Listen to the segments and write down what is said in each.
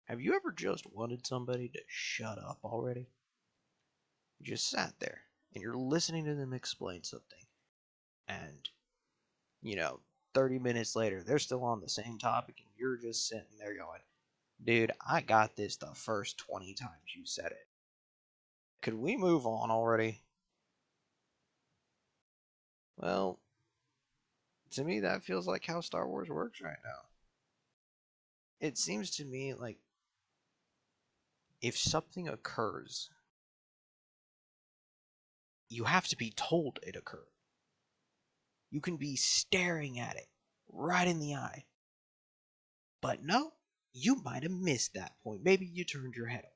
Have you ever just wanted somebody to shut up already? You just sat there and you're listening to them explain something, and, you know, 30 minutes later, they're still on the same topic, and you're just sitting there going, dude, I got this the first 20 times you said it. Could we move on already? Well, to me, that feels like how Star Wars works right now. It seems to me like if something occurs, you have to be told it occurred. You can be staring at it right in the eye. But no, you might have missed that point. Maybe you turned your head away.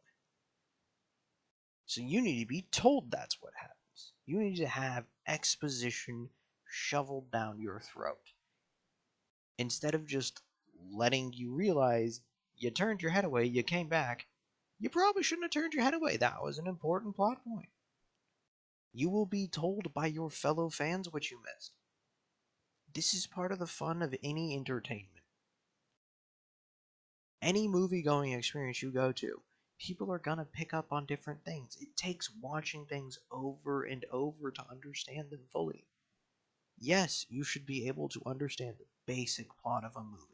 So you need to be told that's what happens. You need to have exposition shoveled down your throat. Instead of just letting you realize you turned your head away, you came back, you probably shouldn't have turned your head away. That was an important plot point. You will be told by your fellow fans what you missed. This is part of the fun of any entertainment. Any movie going experience you go to, people are gonna pick up on different things. It takes watching things over and over to understand them fully. Yes, you should be able to understand the basic plot of a movie.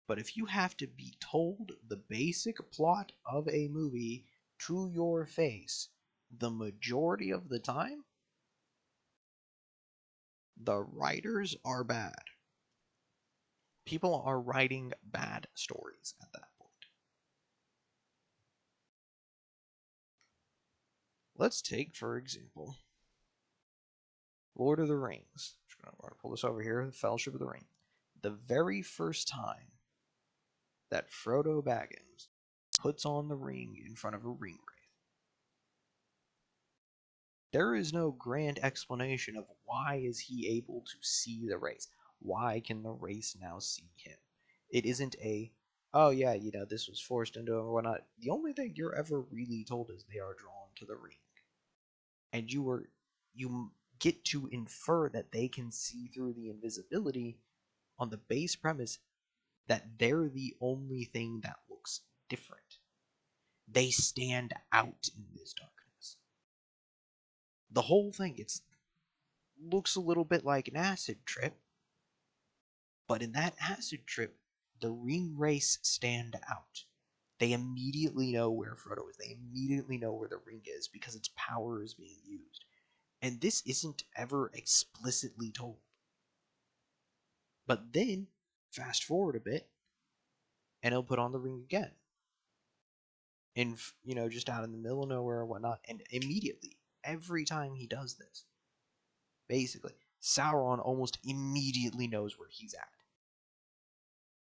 But if you have to be told the basic plot of a movie to your face the majority of the time, the writers are bad. People are writing bad stories at that point. Let's take, for example, Lord of the Rings. I'm going to pull this over here, the Fellowship of the Ring. The very first time that Frodo Baggins puts on the ring in front of a ring wraith, there is no grand explanation of why is he able to see the race. Why can the race now see him? It isn't a, oh yeah, this was forced into him or whatnot. The only thing you're ever really told is they are drawn to the ring. And you get to infer that they can see through the invisibility on the base premise that they're the only thing that looks different. They stand out in this darkness. The whole thing looks a little bit like an acid trip, but in that acid trip, the ring race stand out. They immediately know where Frodo is. They immediately know where the ring is because its power is being used. And this isn't ever explicitly told. But then, fast forward a bit, and he'll put on the ring again. And, just out in the middle of nowhere or whatnot. And immediately, every time he does this, basically, Sauron almost immediately knows where he's at.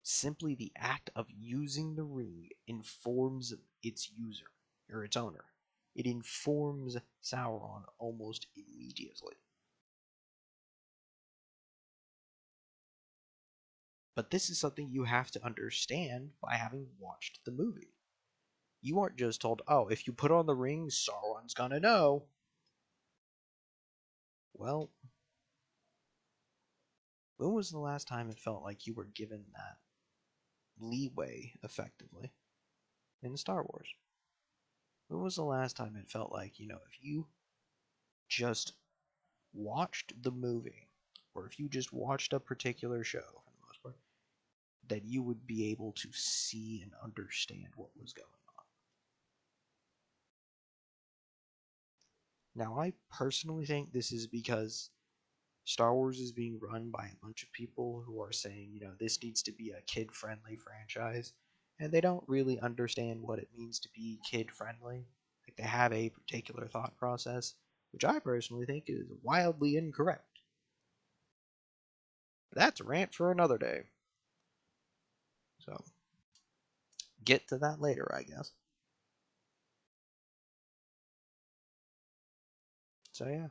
Simply the act of using the ring informs its user, or its owner. It informs Sauron almost immediately. But this is something you have to understand by having watched the movie. You aren't just told, oh, if you put on the ring, Sauron's gonna know. Well, when was the last time it felt like you were given that leeway, effectively, in Star Wars? When was the last time it felt like, if you just watched the movie, or if you just watched a particular show, for the most part, that you would be able to see and understand what was going on? Now, I personally think this is because Star Wars is being run by a bunch of people who are saying, this needs to be a kid-friendly franchise, and they don't really understand what it means to be kid-friendly. Like, they have a particular thought process, which I personally think is wildly incorrect. But that's a rant for another day. So, get to that later, I guess. So, yeah.